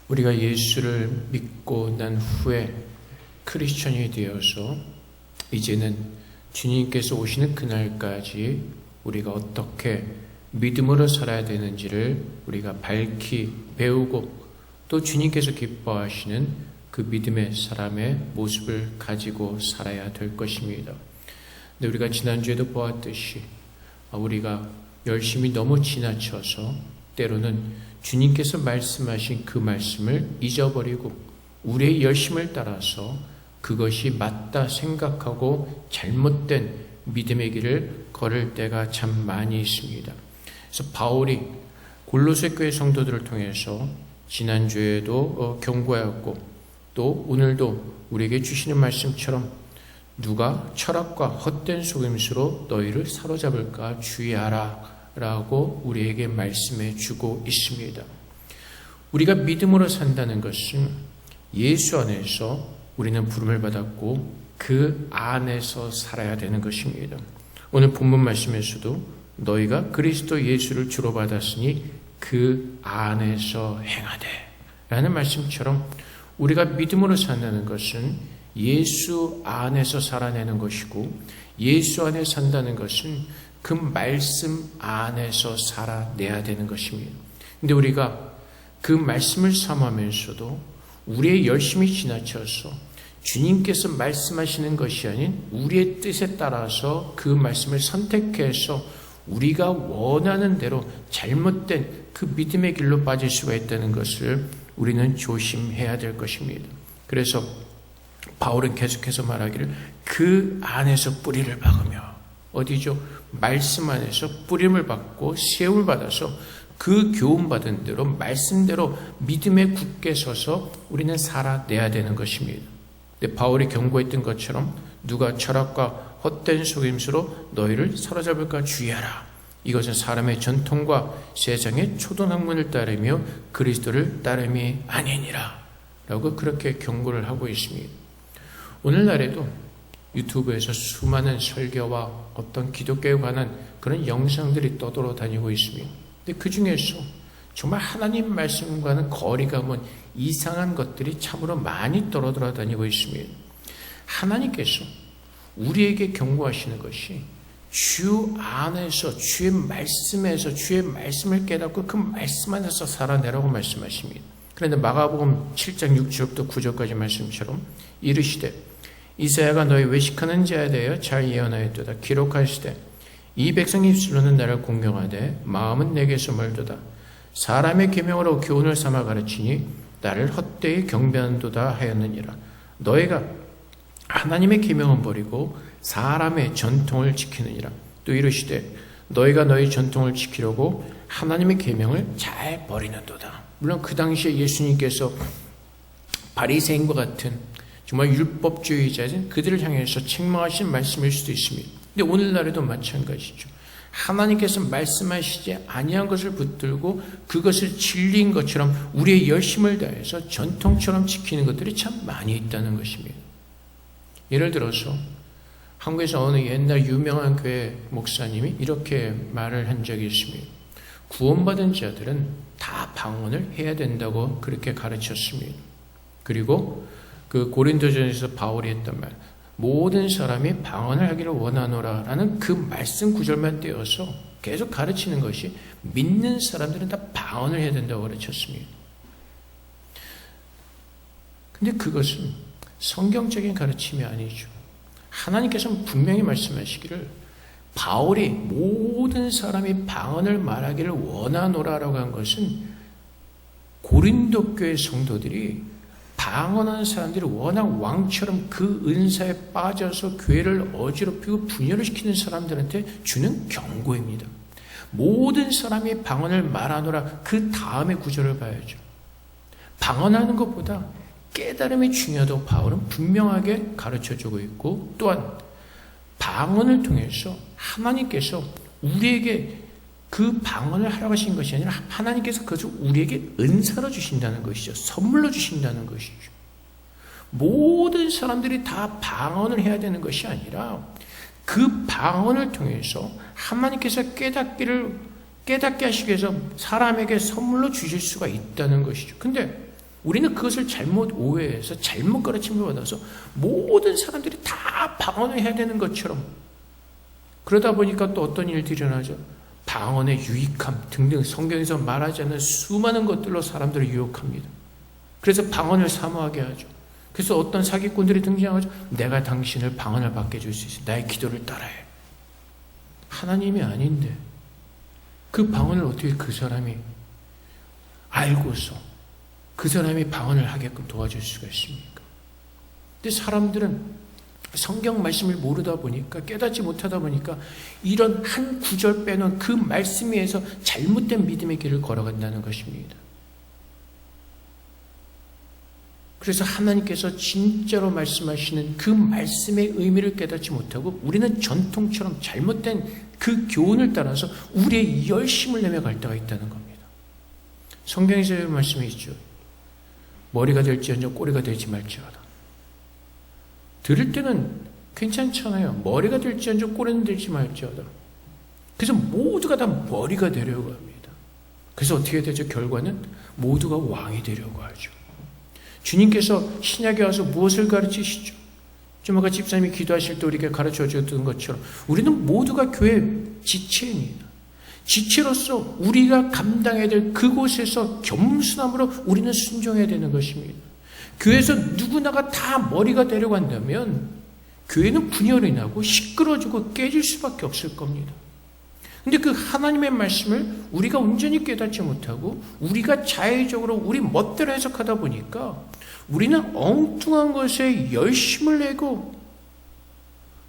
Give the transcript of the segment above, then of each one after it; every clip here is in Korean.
우리가 예수를 믿고 난 후에 크리스천이 되어서 이제는 주님께서 오시는 그날까지 우리가 어떻게 믿음으로 살아야 되는지를 우리가 밝히 배우고 또 주님께서 기뻐하시는 그 믿음의 사람의 모습을 가지고 살아야 될 것입니다. 근데 우리가 지난주에도 보았듯이 우리가 열심히 너무 지나쳐서 때로는 주님께서 말씀하신 그 말씀을 잊어버리고 우리의 열심을 따라서 그것이 맞다 생각하고 잘못된 믿음의 길을 걸을 때가 참 많이 있습니다. 그래서 바울이 골로새 교회 성도들을 통해서 지난주에도 경고하였고 또 오늘도 우리에게 주시는 말씀처럼 누가 철학과 헛된 속임수로 너희를 사로잡을까 주의하라 라고 우리에게 말씀해 주고 있습니다. 우리가 믿음으로 산다는 것은 예수 안에서 우리는 부름을 받았고 그 안에서 살아야 되는 것입니다. 오늘 본문 말씀에서도 너희가 그리스도 예수를 주로 받았으니 그 안에서 행하되 라는 말씀처럼 우리가 믿음으로 산다는 것은 예수 안에서 살아내는 것이고 예수 안에 산다는 것은 그 말씀 안에서 살아내야 되는 것입니다. 근데 우리가 그 말씀을 삼으면서도 우리의 열심이 지나쳐서 주님께서 말씀하시는 것이 아닌 우리의 뜻에 따라서 그 말씀을 선택해서 우리가 원하는 대로 잘못된 그 믿음의 길로 빠질 수가 있다는 것을 우리는 조심해야 될 것입니다. 그래서 바울은 계속해서 말하기를 그 안에서 뿌리를 박으며 어디죠? 말씀 안에서 뿌림을 받고 세움을 받아서 그 교훈받은 대로 말씀대로 믿음에 굳게 서서 우리는 살아내야 되는 것입니다. 근데 바울이 경고했던 것처럼 누가 철학과 헛된 속임수로 너희를 사로잡을까 주의하라. 이것은 사람의 전통과 세상의 초등학문을 따르며 그리스도를 따름이 아니니라 라고 그렇게 경고를 하고 있습니다. 오늘날에도 유튜브에서 수많은 설교와 어떤 기독교에 관한 그런 영상들이 떠돌아다니고 있습니다. 근데 그 중에서 정말 하나님 말씀과는 거리가 먼 이상한 것들이 참으로 많이 떠돌아다니고 있습니다. 하나님께서 우리에게 경고하시는 것이 주 안에서 주의 말씀에서 주의 말씀을 깨닫고 그 말씀 안에서 살아내라고 말씀하십니다. 그런데 마가복음 7장 6절부터 9절까지 말씀처럼 이르시되 이사야가 너희 외식하는 자에 대하여 잘 예언하였도다. 기록하시되 이 백성의 입술로는 나를 공경하되 마음은 내게서 멀도다. 사람의 계명으로 교훈을 삼아 가르치니 나를 헛되이 경배한도다 하였느니라. 너희가 하나님의 계명은 버리고 사람의 전통을 지키느니라. 또 이르시되 너희가 너희 전통을 지키려고 하나님의 계명을 잘 버리는도다. 물론 그 당시에 예수님께서 바리새인과 같은 정말 율법주의자인 그들을 향해서 책망하신 말씀일 수도 있습니다. 근데 오늘날에도 마찬가지죠. 하나님께서 말씀하시지 아니한 것을 붙들고 그것을 진리인 것처럼 우리의 열심을 다해서 전통처럼 지키는 것들이 참 많이 있다는 것입니다. 예를 들어서 한국에서 어느 옛날 유명한 교회 목사님이 이렇게 말을 한 적이 있습니다. 구원받은 자들은 다 방언을 해야 된다고 그렇게 가르쳤습니다. 그리고 그 고린도전에서 바울이 했던 말, 모든 사람이 방언을 하기를 원하노라 라는 그 말씀 구절만 떼어서 계속 가르치는 것이 믿는 사람들은 다 방언을 해야 된다고 가르쳤습니다. 근데 그것은 성경적인 가르침이 아니죠. 하나님께서는 분명히 말씀하시기를 바울이 모든 사람이 방언을 말하기를 원하노라라고 한 것은 고린도 교회 성도들이 방언하는 사람들이 워낙 왕처럼 그 은사에 빠져서 교회를 어지럽히고 분열을 시키는 사람들한테 주는 경고입니다. 모든 사람이 방언을 말하노라 그 다음에 구절을 봐야죠. 방언하는 것보다 깨달음이 중요하다고 바울은 분명하게 가르쳐주고 있고 또한 방언을 통해서 하나님께서 우리에게 그 방언을 하라고 하신 것이 아니라 하나님께서 그것을 우리에게 은사로 주신다는 것이죠. 선물로 주신다는 것이죠. 모든 사람들이 다 방언을 해야 되는 것이 아니라 그 방언을 통해서 하나님께서 깨닫게 하시기 위해서 사람에게 선물로 주실 수가 있다는 것이죠. 근데 우리는 그것을 잘못 오해해서 잘못 가르침을 받아서 모든 사람들이 다 방언을 해야 되는 것처럼, 그러다 보니까 또 어떤 일들이 일어나죠? 방언의 유익함 등등 성경에서 말하지 않는 수많은 것들로 사람들을 유혹합니다. 그래서 방언을 사모하게 하죠. 그래서 어떤 사기꾼들이 등장하죠. 내가 당신을 방언을 받게 해줄 수 있어. 나의 기도를 따라해. 하나님이 아닌데 그 방언을 어떻게 그 사람이 알고서 그 사람이 방언을 하게끔 도와줄 수가 있습니까? 근데 사람들은 성경 말씀을 모르다 보니까, 깨닫지 못하다 보니까 이런 한 구절 빼놓은 그 말씀 위에서 잘못된 믿음의 길을 걸어간다는 것입니다. 그래서 하나님께서 진짜로 말씀하시는 그 말씀의 의미를 깨닫지 못하고 우리는 전통처럼 잘못된 그 교훈을 따라서 우리의 열심을 내며 갈 때가 있다는 겁니다. 성경에서 이런 말씀이 있죠. 머리가 될지언정 꼬리가 되지 말지어다. 들을 때는 괜찮잖아요. 머리가 될지언정 꼬리는 되지 말지어다. 그래서 모두가 다 머리가 되려고 합니다. 그래서 어떻게 되죠? 결과는 모두가 왕이 되려고 하죠. 주님께서 신약에 와서 무엇을 가르치시죠? 좀 아까 집사님이 기도하실 때 우리에게 가르쳐 주었던 것처럼 우리는 모두가 교회 지체입니다. 지체로서 우리가 감당해야 될 그곳에서 겸손함으로 우리는 순종해야 되는 것입니다. 교회에서 누구나가 다 머리가 되려고 한다면 교회는 분열이 나고 시끄러지고 깨질 수밖에 없을 겁니다. 근데 그 하나님의 말씀을 우리가 온전히 깨닫지 못하고 우리가 자의적으로 우리 멋대로 해석하다 보니까 우리는 엉뚱한 것에 열심을 내고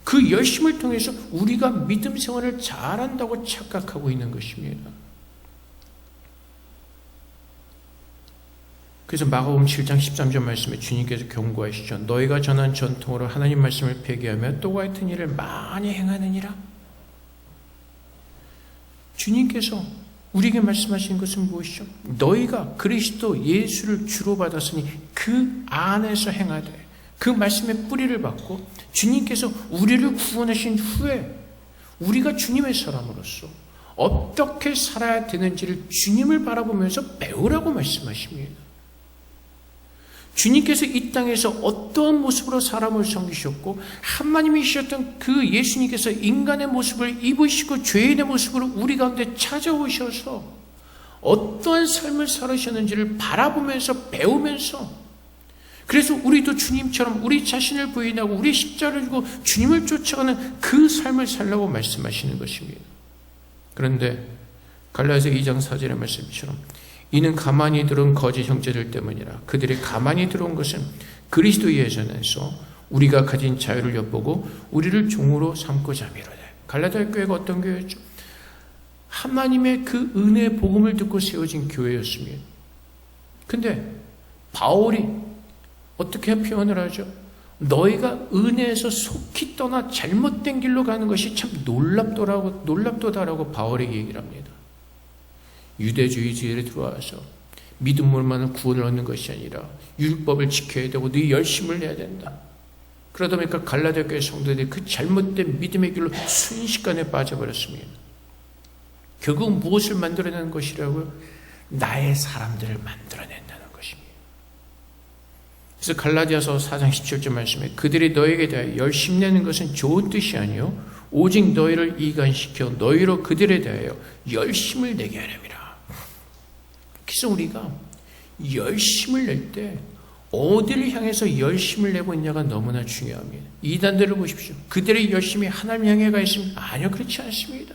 그 열심을 통해서 우리가 믿음 생활을 잘한다고 착각하고 있는 것입니다. 그래서 마가복음 7장 13절 말씀에 주님께서 경고하시죠. 너희가 전한 전통으로 하나님 말씀을 폐기하며 또 같은 일을 많이 행하느니라. 주님께서 우리에게 말씀하신 것은 무엇이죠? 너희가 그리스도 예수를 주로 받았으니 그 안에서 행하되, 그 말씀의 뿌리를 받고 주님께서 우리를 구원하신 후에 우리가 주님의 사람으로서 어떻게 살아야 되는지를 주님을 바라보면서 배우라고 말씀하십니다. 주님께서 이 땅에서 어떠한 모습으로 사람을 섬기셨고 하나님이셨던 그 예수님께서 인간의 모습을 입으시고 죄인의 모습으로 우리 가운데 찾아오셔서 어떠한 삶을 살으셨는지를 바라보면서 배우면서, 그래서 우리도 주님처럼 우리 자신을 부인하고 우리 십자가를 지고 주님을 쫓아가는 그 삶을 살라고 말씀하시는 것입니다. 그런데 갈라디아서 2장 4절의 말씀처럼 이는 가만히 들어온 거짓 형제들 때문이라. 그들이 가만히 들어온 것은 그리스도 예전에서 우리가 가진 자유를 엿보고 우리를 종으로 삼고자 함이로되. 갈라디아 교회가 어떤 교회였죠? 하나님의 그 은혜의 복음을 듣고 세워진 교회였습니다. 근데 바울이 어떻게 표현을 하죠? 너희가 은혜에서 속히 떠나 잘못된 길로 가는 것이 참 놀랍도다라고 바울이 얘기를 합니다. 유대주의에 들어와서 믿음으로만 구원을 얻는 것이 아니라 율법을 지켜야 되고 네 열심을 내야 된다. 그러다 보니까 갈라디아 교회 성도들이 그 잘못된 믿음의 길로 순식간에 빠져버렸습니다. 결국 무엇을 만들어내는 것이라고요? 나의 사람들을 만들어낸다는 것입니다. 그래서 갈라디아서 4장 17절 말씀에 그들이 너에게 대하여 열심 내는 것은 좋은 뜻이 아니요 오직 너희를 이간시켜 너희로 그들에 대하여 열심을 내게 하렵니다. 그래서 우리가 열심을 낼 때 어디를 향해서 열심을 내고 있냐가 너무나 중요합니다. 이단들을 보십시오. 그들의 열심이 하나님 향해 가 있습니다. 아니요, 그렇지 않습니다.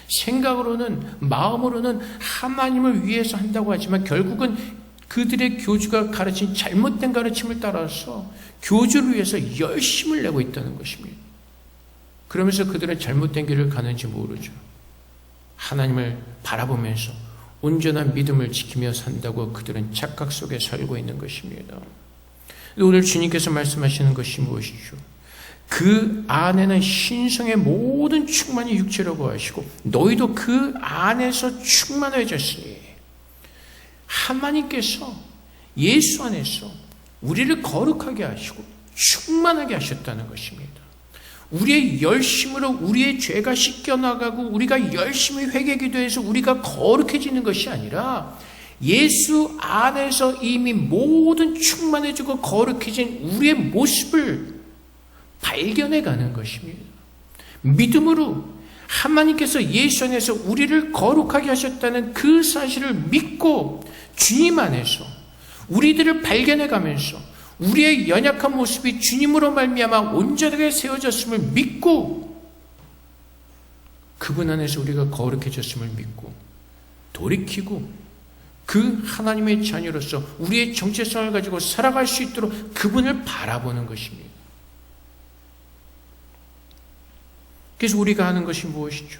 생각으로는, 마음으로는 하나님을 위해서 한다고 하지만 결국은 그들의 교주가 가르친 잘못된 가르침을 따라서 교주를 위해서 열심을 내고 있다는 것입니다. 그러면서 그들은 잘못된 길을 가는지 모르죠. 하나님을 바라보면서 온전한 믿음을 지키며 산다고 그들은 착각 속에 살고 있는 것입니다. 오늘 주님께서 말씀하시는 것이 무엇이죠? 그 안에는 신성의 모든 충만이 육체라고 하시고 너희도 그 안에서 충만해졌으니 하나님께서 예수 안에서 우리를 거룩하게 하시고 충만하게 하셨다는 것입니다. 우리의 열심으로 우리의 죄가 씻겨나가고 우리가 열심히 회개 기도해서 우리가 거룩해지는 것이 아니라 예수 안에서 이미 모든 충만해지고 거룩해진 우리의 모습을 발견해가는 것입니다. 믿음으로 하나님께서 예수 안에서 우리를 거룩하게 하셨다는 그 사실을 믿고 주님 안에서 우리들을 발견해가면서 우리의 연약한 모습이 주님으로 말미암아 온전하게 세워졌음을 믿고 그분 안에서 우리가 거룩해졌음을 믿고 돌이키고 그 하나님의 자녀로서 우리의 정체성을 가지고 살아갈 수 있도록 그분을 바라보는 것입니다. 그래서 우리가 하는 것이 무엇이죠?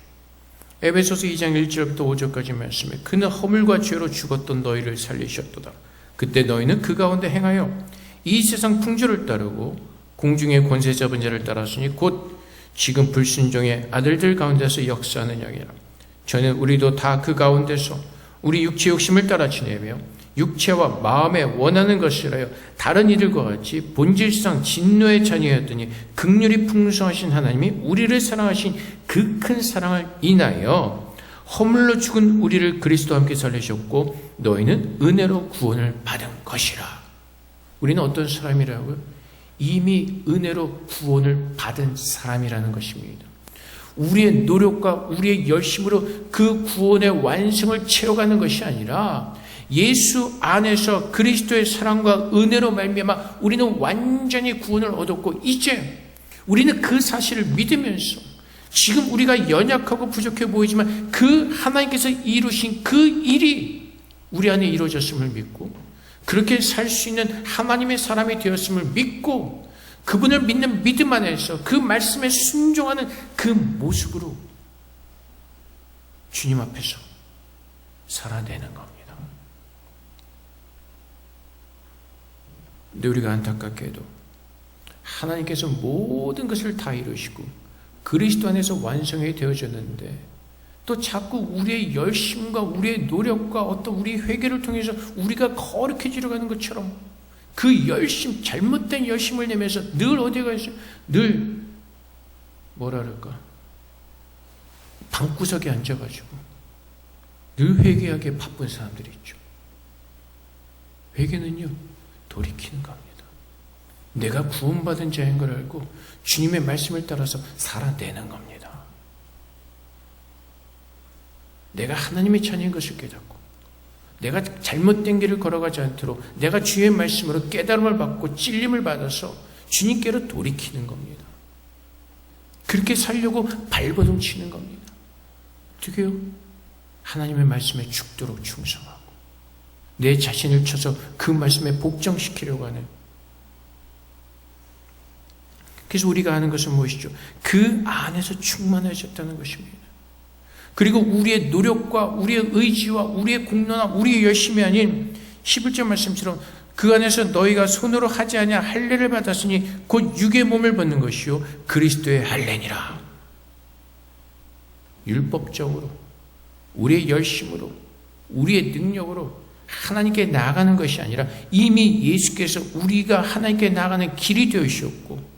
에베소서 2장 1절부터 5절까지 말씀에 그는 허물과 죄로 죽었던 너희를 살리셨도다. 그때 너희는 그 가운데 행하여 이 세상 풍조를 따르고 공중의 권세 잡은 자를 따랐으니 곧 지금 불순종의 아들들 가운데서 역사하는 양이라. 저는 우리도 다 그 가운데서 우리 육체 욕심을 따라 지내며 육체와 마음에 원하는 것을 하여 다른 이들과 같이 본질상 진노의 자녀였더니 긍휼이 풍성하신 하나님이 우리를 사랑하신 그 큰 사랑을 인하여 허물로 죽은 우리를 그리스도와 함께 살리셨고 너희는 은혜로 구원을 받은 것이라. 우리는 어떤 사람이라고요? 이미 은혜로 구원을 받은 사람이라는 것입니다. 우리의 노력과 우리의 열심으로 그 구원의 완성을 채워가는 것이 아니라 예수 안에서 그리스도의 사랑과 은혜로 말미암아 우리는 완전히 구원을 얻었고 이제 우리는 그 사실을 믿으면서 지금 우리가 연약하고 부족해 보이지만 그 하나님께서 이루신 그 일이 우리 안에 이루어졌음을 믿고 그렇게 살 수 있는 하나님의 사람이 되었음을 믿고 그분을 믿는 믿음 안에서 그 말씀에 순종하는 그 모습으로 주님 앞에서 살아내는 겁니다. 근데 우리가 안타깝게도 하나님께서 모든 것을 다 이루시고 그리스도 안에서 완성이 되어졌는데 또 자꾸 우리의 열심과 우리의 노력과 어떤 우리의 회개를 통해서 우리가 거룩해지려 가는 것처럼 그 열심, 잘못된 열심을 내면서 늘 어디가 있어요? 늘 뭐라 그럴까? 방구석에 앉아가지고 늘 회개하기에 바쁜 사람들이 있죠. 회개는요, 돌이키는 겁니다. 내가 구원받은 자인 걸 알고 주님의 말씀을 따라서 살아내는 겁니다. 내가 하나님의 자녀인 것을 깨닫고 내가 잘못된 길을 걸어가지 않도록 내가 주의 말씀으로 깨달음을 받고 찔림을 받아서 주님께로 돌이키는 겁니다. 그렇게 살려고 발버둥 치는 겁니다. 어떻게요? 하나님의 말씀에 죽도록 충성하고 내 자신을 쳐서 그 말씀에 복종시키려고 하는. 그래서 우리가 하는 것은 무엇이죠? 그 안에서 충만해졌다는 것입니다. 그리고 우리의 노력과 우리의 의지와 우리의 공로나 우리의 열심이 아닌 11절 말씀처럼 그 안에서 너희가 손으로 하지 아니한 할례를 받았으니 곧 육의 몸을 벗는 것이요 그리스도의 할례니라. 율법적으로 우리의 열심으로 우리의 능력으로 하나님께 나아가는 것이 아니라 이미 예수께서 우리가 하나님께 나아가는 길이 되어주셨고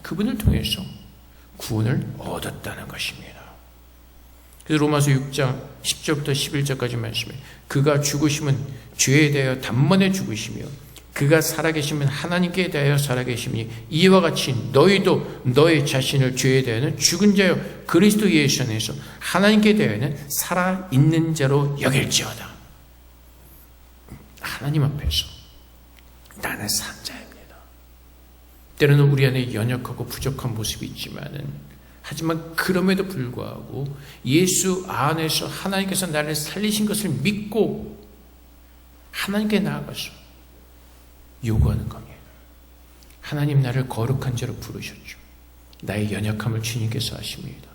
그분을 통해서 구원을 얻었다는 것입니다. 그래서 로마서 6장 10절부터 11절까지 말씀에 그가 죽으심은 죄에 대하여 단번에 죽으시며 그가 살아계시면 하나님께 대하여 살아계심이니 이와 같이 너희도 너희 자신을 죄에 대하여는 죽은 자요 그리스도 예수 안에서 하나님께 대하여는 살아있는 자로 여길지어다. 하나님 앞에서 나는 산 자입니다. 때로는 우리 안에 연약하고 부족한 모습이 있지만은 하지만 그럼에도 불구하고 예수 안에서 하나님께서 나를 살리신 것을 믿고 하나님께 나아가서 요구하는 겁니다. 하나님 나를 거룩한 자로 부르셨죠. 나의 연약함을 주님께서 아십니다.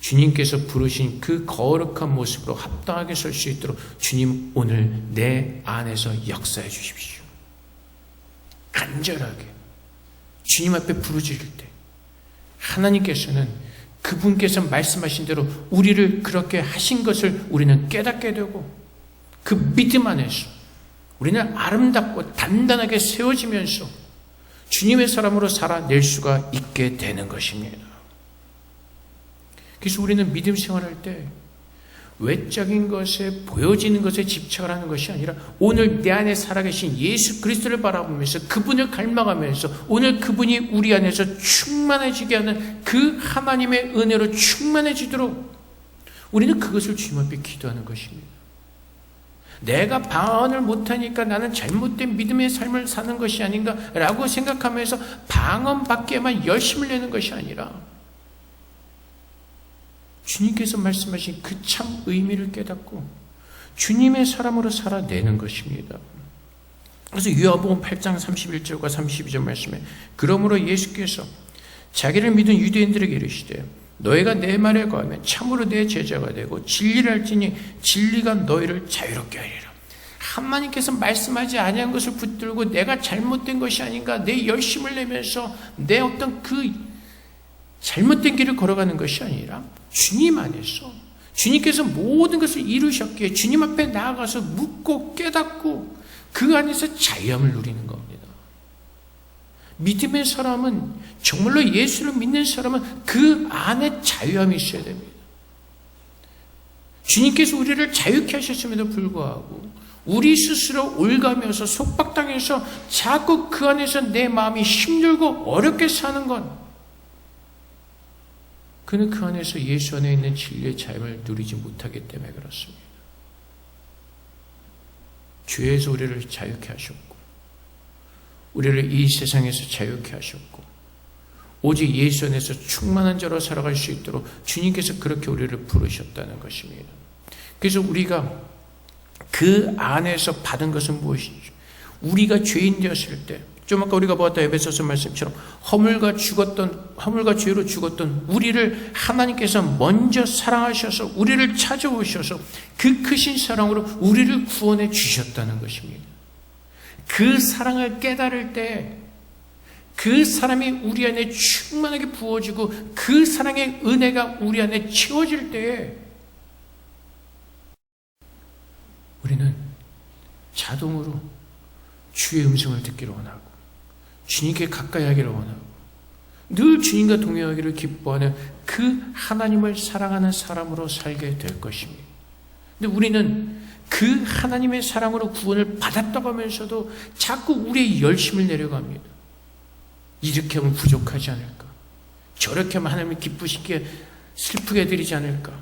주님께서 부르신 그 거룩한 모습으로 합당하게 설 수 있도록 주님 오늘 내 안에서 역사해 주십시오. 간절하게 주님 앞에 부르짖을 때 하나님께서는 그분께서 말씀하신 대로 우리를 그렇게 하신 것을 우리는 깨닫게 되고 그 믿음 안에서 우리는 아름답고 단단하게 세워지면서 주님의 사람으로 살아낼 수가 있게 되는 것입니다. 그래서 우리는 믿음 생활할 때 외적인 것에 보여지는 것에 집착을 하는 것이 아니라 오늘 내 안에 살아계신 예수 그리스도를 바라보면서 그분을 갈망하면서 오늘 그분이 우리 안에서 충만해지게 하는 그 하나님의 은혜로 충만해지도록 우리는 그것을 주님 앞에 기도하는 것입니다. 내가 방언을 못하니까 나는 잘못된 믿음의 삶을 사는 것이 아닌가라고 생각하면서 방언 받기에만 열심을 내는 것이 아니라 주님께서 말씀하신 그 참 의미를 깨닫고 주님의 사람으로 살아내는 것입니다. 그래서 요한복음 8장 31절과 32절 말씀에 그러므로 예수께서 자기를 믿은 유대인들에게 이르시되 너희가 내 말에 거하면 참으로 내 제자가 되고 진리를 알지니 진리가 너희를 자유롭게 하리라. 하나님께서 말씀하지 아니한 것을 붙들고 내가 잘못된 것이 아닌가 내 열심을 내면서 내 어떤 그 잘못된 길을 걸어가는 것이 아니라 주님 안에서 주님께서 모든 것을 이루셨기에 주님 앞에 나아가서 묻고 깨닫고 그 안에서 자유함을 누리는 겁니다. 믿음의 사람은 정말로 예수를 믿는 사람은 그 안에 자유함이 있어야 됩니다. 주님께서 우리를 자유케 하셨음에도 불구하고 우리 스스로 올가면서 속박당해서 자꾸 그 안에서 내 마음이 힘들고 어렵게 사는 건 그는 그 안에서 예수 안에 있는 진리의 자유를 누리지 못하기 때문에 그렇습니다. 죄에서 우리를 자유케 하셨고 우리를 이 세상에서 자유케 하셨고 오직 예수 안에서 충만한 자로 살아갈 수 있도록 주님께서 그렇게 우리를 부르셨다는 것입니다. 그래서 우리가 그 안에서 받은 것은 무엇이죠? 우리가 죄인 되었을 때 좀 아까 우리가 보았던 에베소서 말씀처럼 허물과 죄로 죽었던 우리를 하나님께서 먼저 사랑하셔서 우리를 찾아오셔서 그 크신 사랑으로 우리를 구원해 주셨다는 것입니다. 그 사랑을 깨달을 때 그 사람이 우리 안에 충만하게 부어지고 그 사랑의 은혜가 우리 안에 채워질 때에 우리는 자동으로 주의 음성을 듣기를 원하고 주님께 가까이 하기를 원하고 늘 주님과 동행하기를 기뻐하는 그 하나님을 사랑하는 사람으로 살게 될 것입니다. 근데 우리는 그 하나님의 사랑으로 구원을 받았다고 하면서도 자꾸 우리의 열심을 내려갑니다. 이렇게 하면 부족하지 않을까? 저렇게 하면 하나님이 기쁘시게 슬프게 해드리지 않을까?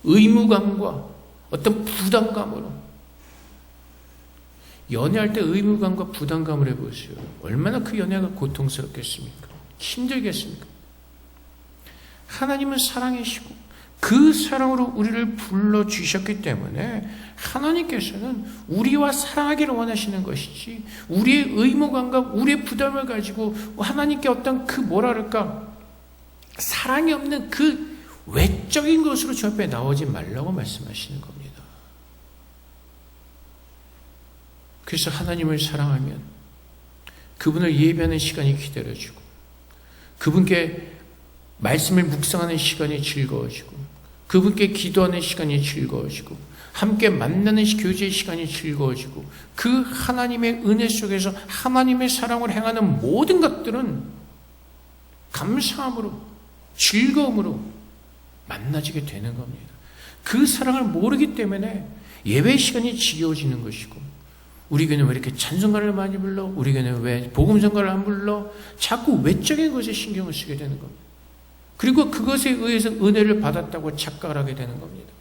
의무감과 어떤 부담감으로 연애할 때 의무감과 부담감을 해보세요. 얼마나 그 연애가 고통스럽겠습니까? 힘들겠습니까? 하나님은 사랑이시고 그 사랑으로 우리를 불러주셨기 때문에 하나님께서는 우리와 사랑하기를 원하시는 것이지 우리의 의무감과 우리의 부담을 가지고 하나님께 어떤 그 사랑이 없는 그 외적인 것으로 저 앞에 나오지 말라고 말씀하시는 겁니다. 그래서 하나님을 사랑하면 그분을 예배하는 시간이 기다려지고 그분께 말씀을 묵상하는 시간이 즐거워지고 그분께 기도하는 시간이 즐거워지고 함께 만나는 교제의 시간이 즐거워지고 그 하나님의 은혜 속에서 하나님의 사랑을 행하는 모든 것들은 감사함으로 즐거움으로 만나지게 되는 겁니다. 그 사랑을 모르기 때문에 예배 시간이 지겨워지는 것이고 우리 교회는 왜 이렇게 찬송가를 많이 불러? 우리 교회는 왜 복음성가를 안 불러? 자꾸 외적인 것에 신경을 쓰게 되는 겁니다. 그리고 그것에 의해서 은혜를 받았다고 착각을 하게 되는 겁니다.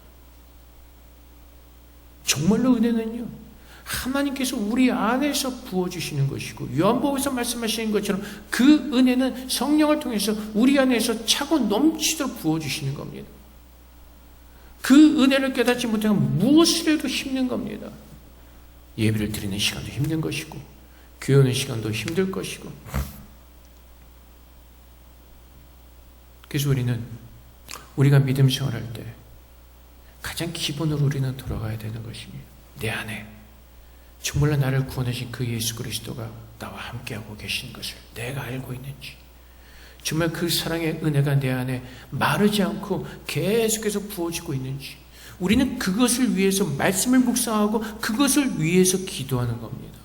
정말로 은혜는요, 하나님께서 우리 안에서 부어주시는 것이고 요한복음에서 말씀하시는 것처럼 그 은혜는 성령을 통해서 우리 안에서 차고 넘치도록 부어주시는 겁니다. 그 은혜를 깨닫지 못하면 무엇을 해도 힘든 겁니다. 예배를 드리는 시간도 힘든 것이고 교회 오는 시간도 힘들 것이고 그래서 우리가 믿음 생활할 때 가장 기본으로 우리는 돌아가야 되는 것입니다. 내 안에 정말로 나를 구원하신 그 예수 그리스도가 나와 함께하고 계신 것을 내가 알고 있는지 정말 그 사랑의 은혜가 내 안에 마르지 않고 계속해서 부어지고 있는지 우리는 그것을 위해서 말씀을 묵상하고 그것을 위해서 기도하는 겁니다.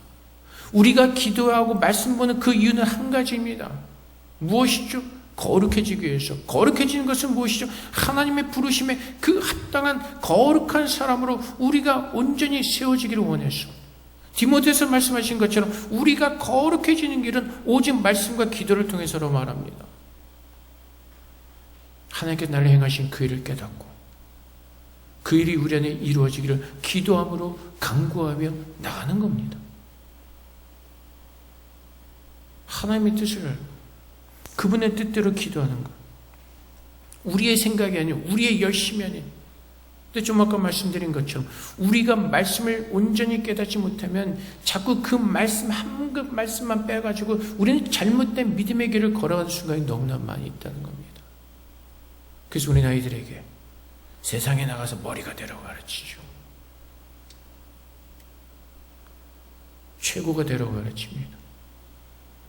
우리가 기도하고 말씀 보는 그 이유는 한 가지입니다. 무엇이죠? 거룩해지기 위해서. 거룩해지는 것은 무엇이죠? 하나님의 부르심에 그 합당한 거룩한 사람으로 우리가 온전히 세워지기를 원해서. 디모데서 말씀하신 것처럼 우리가 거룩해지는 길은 오직 말씀과 기도를 통해서로 말합니다. 하나님께 나를 행하신 그 일을 깨닫고 그 일이 우리 안에 이루어지기를 기도함으로 간구하며 나가는 겁니다. 하나님의 뜻을 알고 그분의 뜻대로 기도하는 것. 우리의 생각이 아니고 우리의 열심이 아니에요. 근데 좀 아까 말씀드린 것처럼 우리가 말씀을 온전히 깨닫지 못하면 자꾸 그 말씀 한 말씀만 빼가지고 우리는 잘못된 믿음의 길을 걸어가는 순간이 너무나 많이 있다는 겁니다. 그래서 우리 아이들에게 세상에 나가서 머리가 되라고 가르치죠. 최고가 되라고 가르칩니다.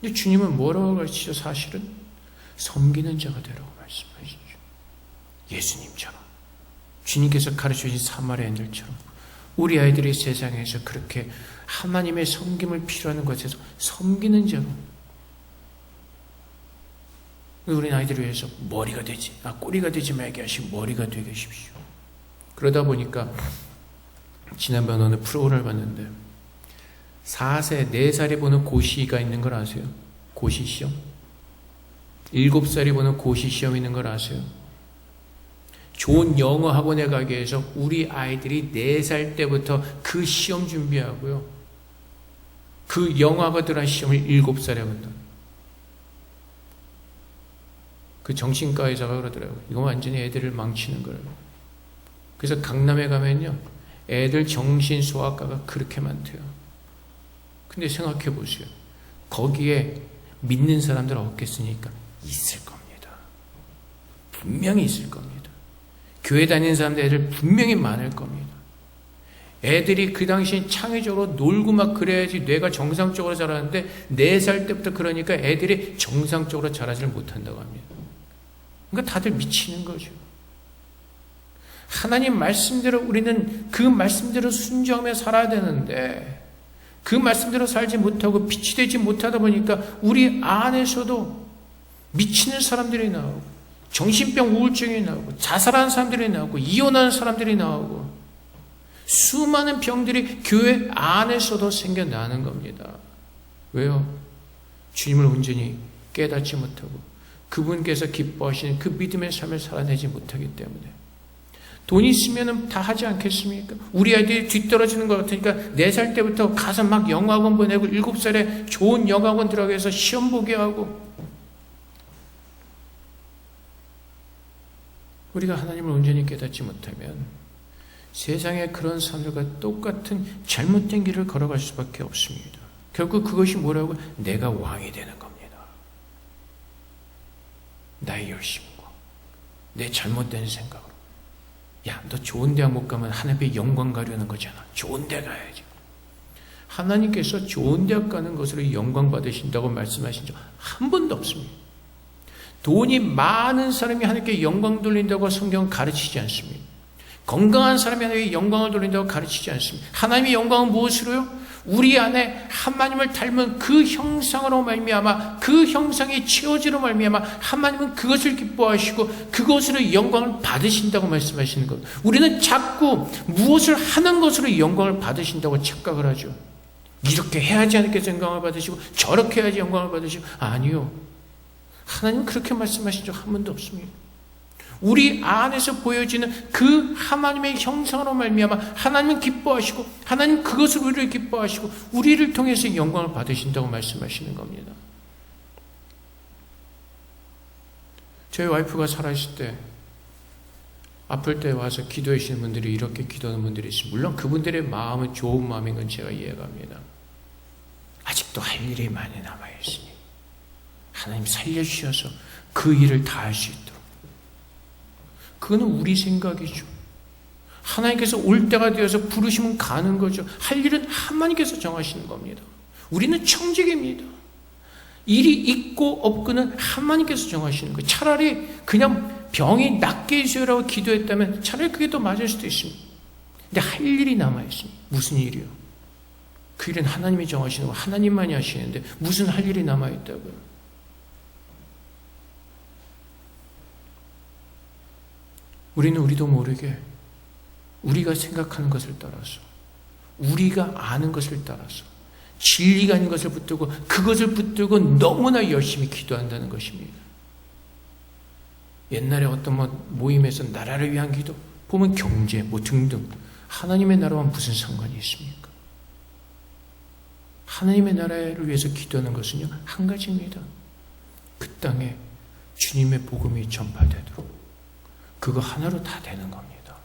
근데 주님은 뭐라고 가르치죠? 사실은 섬기는 자가 되라고 말씀하시죠. 예수님처럼 주님께서 가르쳐주신 사마리아인들처럼 우리 아이들이 세상에서 그렇게 하나님의 섬김을 필요하는 것에서 섬기는 자로 우리 아이들을 위해서 머리가 되지 꼬리가 되지 말게 하시고 머리가 되게 하십시오. 그러다 보니까 지난번 어느 프로그램을 봤는데 4세, 4살이 보는 고시가 있는 걸 아세요? 고시시험? 7살이 보는 고시시험 있는 걸 아세요? 좋은 영어 학원에 가기 위해서 우리 아이들이 4살 때부터 그 시험 준비하고요. 그 영어가 들어간 시험을 7살에 한다. 그 정신과 의사가 그러더라고요. 이거 완전히 애들을 망치는 거라고. 그래서 강남에 가면요. 애들 정신소아과가 그렇게 많대요. 근데 생각해 보세요. 거기에 믿는 사람들 없겠습니까? 있을 겁니다. 분명히 있을 겁니다. 교회 다니는 사람들 애들 분명히 많을 겁니다. 애들이 그 당시 창의적으로 놀고 막 그래야지 뇌가 정상적으로 자라는데 4살 때부터 그러니까 애들이 정상적으로 자라지를 못한다고 합니다. 그러니까 다들 미치는 거죠. 하나님 말씀대로 우리는 그 말씀대로 순종하며 살아야 되는데 그 말씀대로 살지 못하고 빛이 되지 못하다 보니까 우리 안에서도 미치는 사람들이 나오고 정신병 우울증이 나오고 자살하는 사람들이 나오고 이혼하는 사람들이 나오고 수많은 병들이 교회 안에서도 생겨나는 겁니다. 왜요? 주님을 온전히 깨닫지 못하고 그분께서 기뻐하시는 그 믿음의 삶을 살아내지 못하기 때문에 돈 있으면 다 하지 않겠습니까? 우리 아이들이 뒤떨어지는 것 같으니까 4살 때부터 가서 막 영어학원 보내고 7살에 좋은 영어학원 들어가서 시험 보게 하고 우리가 하나님을 온전히 깨닫지 못하면 세상에 그런 사람들과 똑같은 잘못된 길을 걸어갈 수밖에 없습니다. 결국 그것이 뭐라고? 내가 왕이 되는 겁니다. 나의 열심과 내 잘못된 생각으로 야, 너 좋은 대학 못 가면 하나님의 영광 가려는 거잖아. 좋은 대 가야지. 하나님께서 좋은 대학 가는 것으로 영광 받으신다고 말씀하신 적 한 번도 없습니다. 돈이 많은 사람이 하나님께 영광 돌린다고 성경은 가르치지 않습니다. 건강한 사람이 하나님께 영광을 돌린다고 가르치지 않습니다. 하나님의 영광은 무엇으로요? 우리 안에 하나님을 닮은 그 형상으로 말미암아 그 형상이 채워지로 말미암아 하나님은 그것을 기뻐하시고 그것으로 영광을 받으신다고 말씀하시는 것. 우리는 자꾸 무엇을 하는 것으로 영광을 받으신다고 착각을 하죠. 이렇게 해야지 하나님께서 영광을 받으시고 저렇게 해야지 영광을 받으시고 아니요. 하나님은 그렇게 말씀하신 적 한 번도 없습니다. 우리 안에서 보여지는 그 하나님의 형상으로 말미암아 하나님은 기뻐하시고 하나님 그것을 우리를 기뻐하시고 우리를 통해서 영광을 받으신다고 말씀하시는 겁니다. 저희 와이프가 살아있을 때 아플 때 와서 기도해 주시는 분들이 이렇게 기도하는 분들이 있습니다. 물론 그분들의 마음은 좋은 마음인 건 제가 이해가 합니다. 아직도 할 일이 많이 남아있으니 하나님 살려주셔서 그 일을 다 할 수 있도록. 그거는 우리 생각이죠. 하나님께서 올 때가 되어서 부르시면 가는 거죠. 할 일은 하나님께서 정하시는 겁니다. 우리는 청직입니다. 일이 있고 없고는 하나님께서 정하시는 거예요. 차라리 그냥 병이 낫게 해주세요라고 기도했다면 차라리 그게 더 맞을 수도 있습니다. 근데 할 일이 남아있습니다. 무슨 일이요? 그 일은 하나님이 정하시는 거 하나님만이 하시는데 무슨 할 일이 남아있다고요? 우리는 우리도 모르게 우리가 생각하는 것을 따라서, 우리가 아는 것을 따라서 진리가 아닌 것을 붙들고 그것을 붙들고 너무나 열심히 기도한다는 것입니다. 옛날에 어떤 모임에서 나라를 위한 기도, 보면 경제 등등, 하나님의 나라와 무슨 상관이 있습니까? 하나님의 나라를 위해서 기도하는 것은요, 한 가지입니다. 그 땅에 주님의 복음이 전파되도록 그거 하나로 다 되는 겁니다.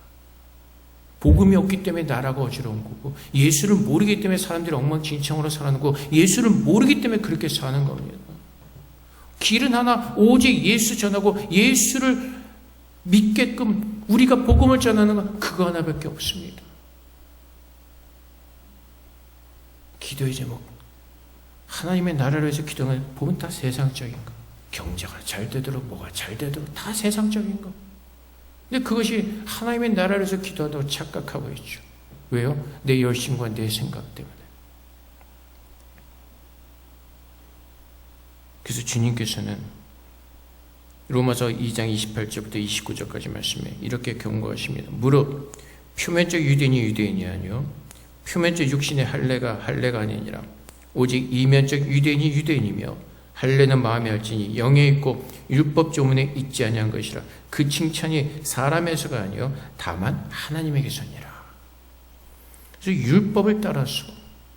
복음이 없기 때문에 나라가 어지러운 거고, 예수를 모르기 때문에 사람들이 엉망진창으로 사는 거고, 예수를 모르기 때문에 그렇게 사는 겁니다. 길은 하나, 오직 예수 전하고 예수를 믿게끔 우리가 복음을 전하는 건 그거 하나밖에 없습니다. 기도의 제목, 하나님의 나라를 위해서 기도하는 거 보면 다 세상적인 거. 경제가 잘 되도록, 뭐가 잘 되도록 다 세상적인 거. 근데 그것이 하나님의 나라를 위해서 기도한다고 착각하고 있죠. 왜요? 내 열심과 내 생각 때문에. 그래서 주님께서는 로마서 2장 28절부터 29절까지 말씀에 이렇게 경고하십니다. 무릇 표면적 유대인이 유대인이 아니요 표면적 육신의 할례가 할례가 아니니라. 오직 이면적 유대인이 유대인이며 할례는 마음에 할지니 영에 있고 율법 조문에 있지 아니한 것이라. 그 칭찬이 사람에서가 아니요 다만 하나님에게서니라. 그래서 율법을 따라서,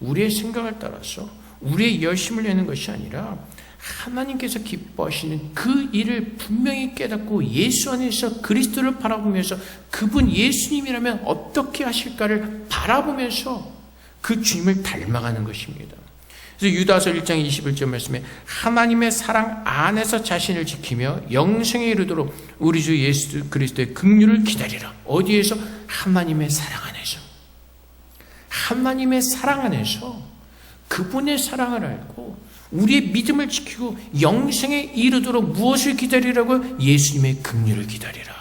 우리의 생각을 따라서 우리의 열심을 내는 것이 아니라 하나님께서 기뻐하시는 그 일을 분명히 깨닫고 예수 안에서 그리스도를 바라보면서 그분 예수님이라면 어떻게 하실까를 바라보면서 그 주님을 닮아가는 것입니다. 그래서 유다서 1장 21절 말씀에 하나님의 사랑 안에서 자신을 지키며 영생에 이르도록 우리 주 예수 그리스도의 긍휼을 기다리라. 어디에서? 하나님의 사랑 안에서. 하나님의 사랑 안에서 그분의 사랑을 알고 우리의 믿음을 지키고 영생에 이르도록 무엇을 기다리라고요? 예수님의 긍휼을 기다리라.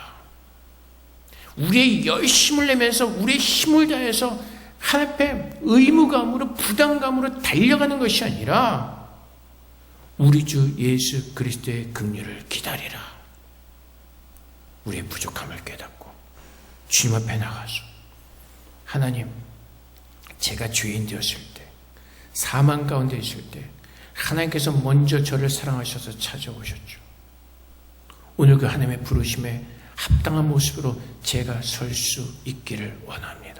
우리의 열심을 내면서 우리의 힘을 다해서 하나님 앞에 의무감으로 부담감으로 달려가는 것이 아니라 우리 주 예수 그리스도의 긍휼을 기다리라. 우리의 부족함을 깨닫고 주님 앞에 나가서 하나님, 제가 죄인 되었을 때, 사망 가운데 있을 때 하나님께서 먼저 저를 사랑하셔서 찾아오셨죠. 오늘 그 하나님의 부르심에 합당한 모습으로 제가 설 수 있기를 원합니다.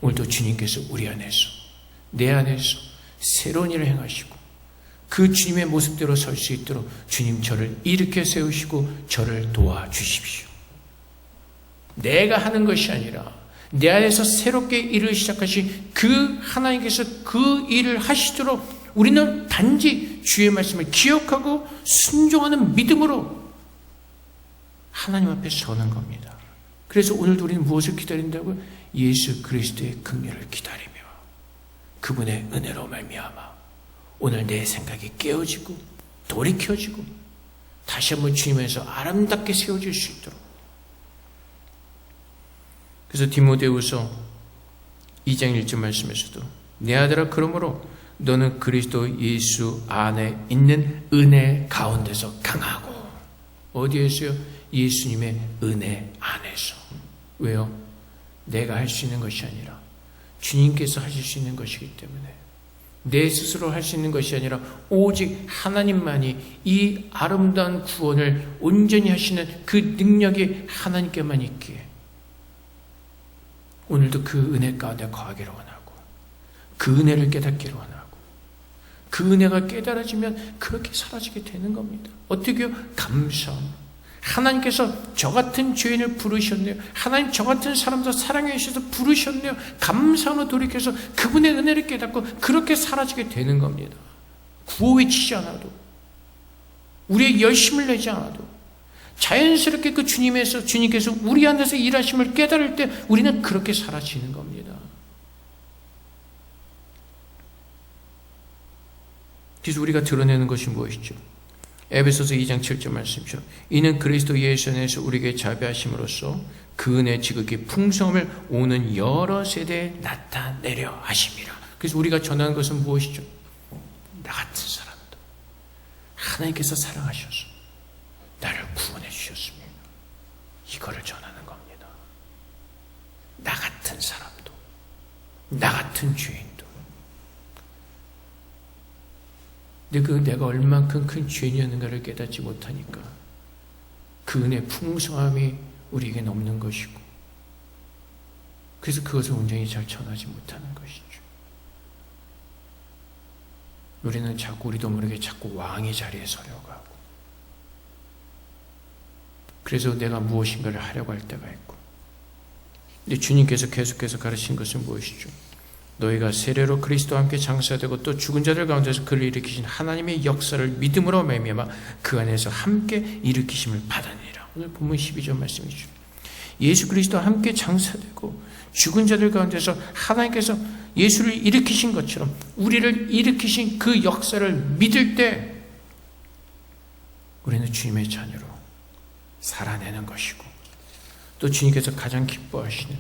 오늘도 주님께서 우리 안에서, 내 안에서 새로운 일을 행하시고 그 주님의 모습대로 설 수 있도록 주님 저를 일으켜 세우시고 저를 도와주십시오. 내가 하는 것이 아니라 내 안에서 새롭게 일을 시작하신 그 하나님께서 그 일을 하시도록 우리는 단지 주의 말씀을 기억하고 순종하는 믿음으로 하나님 앞에 서는 겁니다. 그래서 오늘도 우리는 무엇을 기다린다고요? 예수 그리스도의 긍휼을 기다리며 그분의 은혜로 말미암아 오늘 내 생각이 깨어지고 돌이켜지고 다시 한번 주님에서 아름답게 세워질 수 있도록. 그래서 디모데후서 2장 1절 말씀에서도 내 아들아 그러므로 너는 그리스도 예수 안에 있는 은혜 가운데서 강하고. 어디에서요? 예수님의 은혜 안에서. 왜요? 내가 할 수 있는 것이 아니라 주님께서 하실 수 있는 것이기 때문에, 내 스스로 할 수 있는 것이 아니라 오직 하나님만이 이 아름다운 구원을 온전히 하시는 그 능력이 하나님께만 있기에 오늘도 그 은혜 가운데 거하기를 원하고 그 은혜를 깨닫기를 원하고 그 은혜가 깨달아지면 그렇게 사라지게 되는 겁니다. 어떻게요? 감사함. 하나님께서 저 같은 죄인을 부르셨네요. 하나님 저 같은 사람도 사랑해 주셔서 부르셨네요. 감사함으로 돌이켜서 그분의 은혜를 깨닫고 그렇게 사라지게 되는 겁니다. 구호 외치지 않아도, 우리의 열심을 내지 않아도 자연스럽게 그 주님께서 우리 안에서 일하심을 깨달을 때 우리는 그렇게 사라지는 겁니다. 그래서 우리가 드러내는 것이 무엇이죠? 에베소서 2장 7절 말씀이죠. 이는 그리스도 예수 안에서 우리에게 자비하심으로써 그 은혜 지극히 풍성함을 오는 여러 세대에 나타내려 하심이라. 그래서 우리가 전하는 것은 무엇이죠? 나 같은 사람도 하나님께서 사랑하셔서 나를 구원해 주셨습니다. 이거를 전하는 겁니다. 나 같은 죄인도. 근데 내가 얼만큼 큰 죄인이었는가를 깨닫지 못하니까 그 은혜의 풍성함이 우리에겐 없는 것이고, 그래서 그것을 온전히 잘 전하지 못하는 것이죠. 우리는 자꾸 우리도 모르게 자꾸 왕의 자리에 서려고 하고, 그래서 내가 무엇인가를 하려고 할 때가 있고, 근데 주님께서 계속해서 가르친 것은 무엇이죠? 너희가 세례로 그리스도와 함께 장사되고 또 죽은 자들 가운데서 그를 일으키신 하나님의 역사를 믿음으로 말미암아 그 안에서 함께 일으키심을 받으니라. 오늘 본문 12절 말씀이죠. 예수 그리스도와 함께 장사되고 죽은 자들 가운데서 하나님께서 예수를 일으키신 것처럼 우리를 일으키신 그 역사를 믿을 때 우리는 주님의 자녀로 살아내는 것이고, 또 주님께서 가장 기뻐하시는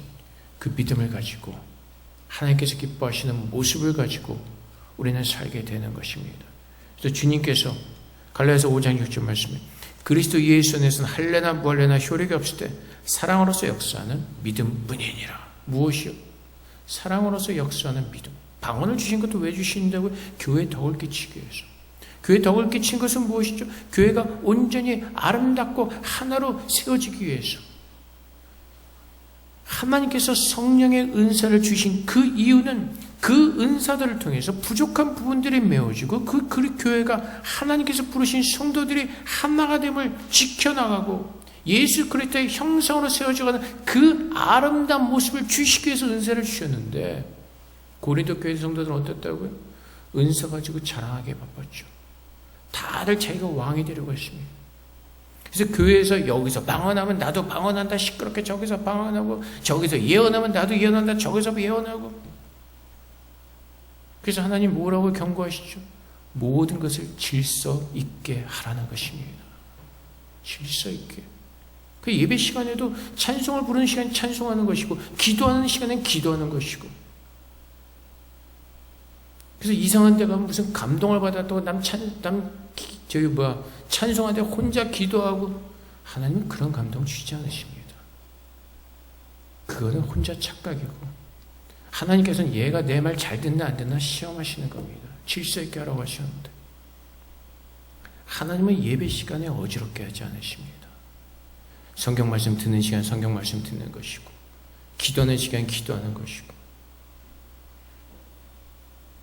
그 믿음을 가지고 하나님께서 기뻐하시는 모습을 가지고 우리는 살게 되는 것입니다. 그래서 주님께서 갈라디아서 5장 6절 말씀에 그리스도 예수 안에서는 할례나 무할례나 효력이 없을 때 사랑으로서 역사하는 믿음뿐이니라. 무엇이요? 사랑으로서 역사하는 믿음. 방언을 주신 것도 왜 주신다고요? 교회에 덕을 끼치기 위해서. 교회에 덕을 끼친 것은 무엇이죠? 교회가 온전히 아름답고 하나로 세워지기 위해서. 하나님께서 성령의 은사를 주신 그 이유는 그 은사들을 통해서 부족한 부분들이 메워지고 그 교회가 하나님께서 부르신 성도들이 하나가 됨을 지켜나가고 예수 그리스도의 형상으로 세워져가는 그 아름다운 모습을 주시기 위해서 은사를 주셨는데, 고린도 교회 성도들은 어땠다고요? 은사 가지고 자랑하기에 바빴죠. 다들 자기가 왕이 되려고 했습니다. 그래서 교회에서 여기서 방언하면 나도 방언한다, 시끄럽게 저기서 방언하고, 저기서 예언하면 나도 예언한다, 저기서 예언하고. 그래서 하나님 뭐라고 경고하시죠? 모든 것을 질서 있게 하라는 것입니다. 질서 있게. 그 예배 시간에도 찬송을 부르는 시간에 찬송하는 것이고, 기도하는 시간엔 기도하는 것이고. 그래서 이상한 데 가면 무슨 감동을 받았다고 찬송하는데 혼자 기도하고, 하나님은 그런 감동 주시지 않으십니다. 그거는 혼자 착각이고, 하나님께서는 얘가 내 말 잘 듣나 안 듣나 시험하시는 겁니다. 질서 있게 하라고 하셨는데, 하나님은 예배 시간에 어지럽게 하지 않으십니다. 성경 말씀 듣는 시간 성경 말씀 듣는 것이고, 기도하는 시간 기도하는 것이고,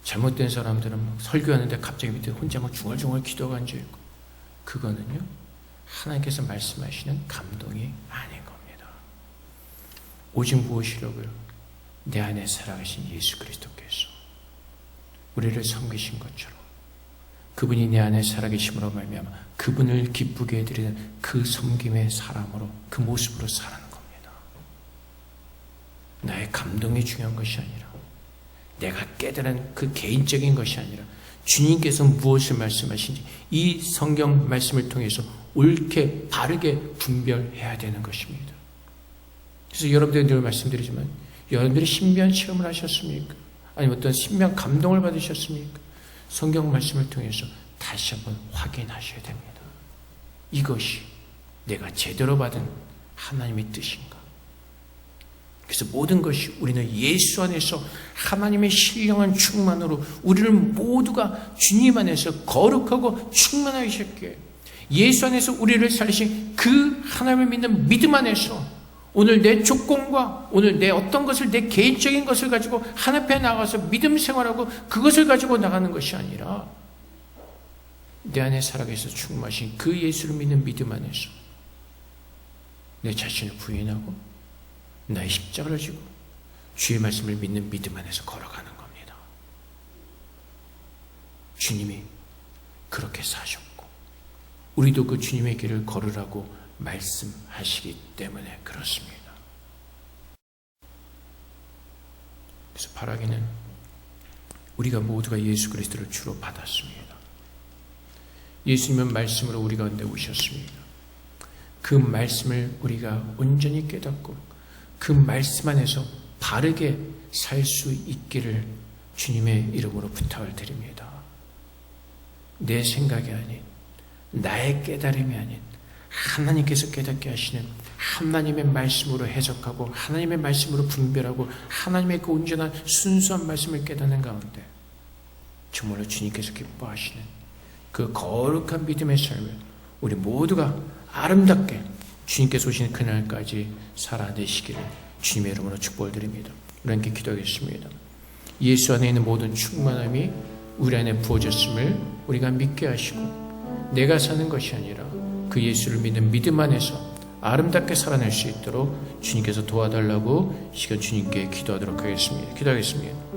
잘못된 사람들은 막 설교하는데 갑자기 밑에 혼자 막 중얼중얼 기도가 앉아있고, 그거는요 하나님께서 말씀하시는 감동이 아닌 겁니다. 오직 무엇이라고요? 내 안에 살아계신 예수 그리스도께서 우리를 섬기신 것처럼 그분이 내 안에 살아계심으로 말미암아 그분을 기쁘게 해드리는 그 섬김의 사람으로, 그 모습으로 살아가는 겁니다. 나의 감동이 중요한 것이 아니라, 내가 깨달은 그 개인적인 것이 아니라, 주님께서 무엇을 말씀하신지 이 성경 말씀을 통해서 옳게 바르게 분별해야 되는 것입니다. 그래서 여러분들이 늘 말씀드리지만, 여러분들이 신비한 체험을 하셨습니까? 아니면 어떤 신비한 감동을 받으셨습니까? 성경 말씀을 통해서 다시 한번 확인하셔야 됩니다. 이것이 내가 제대로 받은 하나님의 뜻인가? 그래서 모든 것이 우리는 예수 안에서 하나님의 신령한 충만으로 우리를 모두가 주님 안에서 거룩하고 충만하셨기에, 예수 안에서 우리를 살리신 그 하나님을 믿는 믿음 안에서 오늘 내 조건과 오늘 내 어떤 것을, 내 개인적인 것을 가지고 하나님 앞에 나가서 믿음 생활하고 그것을 가지고 나가는 것이 아니라, 내 안에 살아계셔서 충만하신 그 예수를 믿는 믿음 안에서 내 자신을 부인하고 나의 십자가를 지고 주의 말씀을 믿는 믿음 안에서 걸어가는 겁니다. 주님이 그렇게 사셨고 우리도 그 주님의 길을 걸으라고 말씀하시기 때문에 그렇습니다. 그래서 바라기는 우리가 모두가 예수 그리스도를 주로 받았습니다. 예수님은 말씀으로 우리 가운데 오셨습니다. 그 말씀을 우리가 온전히 깨닫고 그 말씀 안에서 바르게 살 수 있기를 주님의 이름으로 부탁을 드립니다. 내 생각이 아닌, 나의 깨달음이 아닌 하나님께서 깨닫게 하시는 하나님의 말씀으로 해석하고 하나님의 말씀으로 분별하고 하나님의 그 온전한 순수한 말씀을 깨닫는 가운데 정말로 주님께서 기뻐하시는 그 거룩한 믿음의 삶을 우리 모두가 아름답게 주님께서 오시는 그날까지 살아내시기를 주님의 이름으로 축복을 드립니다. 우리 함께 기도하겠습니다. 예수 안에 있는 모든 충만함이 우리 안에 부어졌음을 우리가 믿게 하시고 내가 사는 것이 아니라 그 예수를 믿는 믿음 안에서 아름답게 살아낼 수 있도록 주님께서 도와달라고 시간 주님께 기도하도록 하겠습니다. 기도하겠습니다.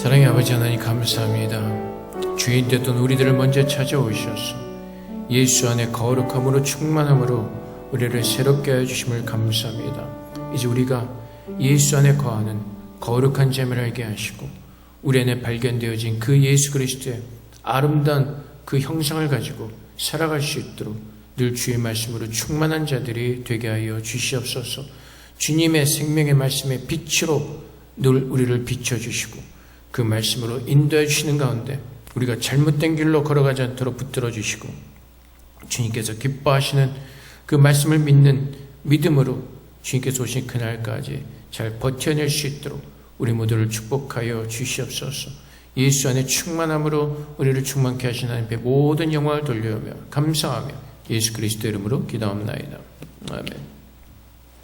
사랑의 아버지 하나님 감사합니다. 주인 됐던 우리들을 먼저 찾아오셔서 예수 안에 거룩함으로 충만함으로 우리를 새롭게 하여 주심을 감사합니다. 이제 우리가 예수 안에 거하는 거룩한 재미를 알게 하시고 우리 안에 발견되어진 그 예수 그리스도의 아름다운 그 형상을 가지고 살아갈 수 있도록 늘 주의 말씀으로 충만한 자들이 되게 하여 주시옵소서. 주님의 생명의 말씀의 빛으로 늘 우리를 비춰주시고 그 말씀으로 인도해 주시는 가운데 우리가 잘못된 길로 걸어가지 않도록 붙들어 주시고 주님께서 기뻐하시는 그 말씀을 믿는 믿음으로 주님께서 오신 그날까지 잘 버텨낼 수 있도록 우리 모두를 축복하여 주시옵소서. 예수 안에 충만함으로 우리를 충만케 하신 하나님께 모든 영광을 돌려오며 감사하며 예수 그리스도 이름으로 기도합나이다. 아멘.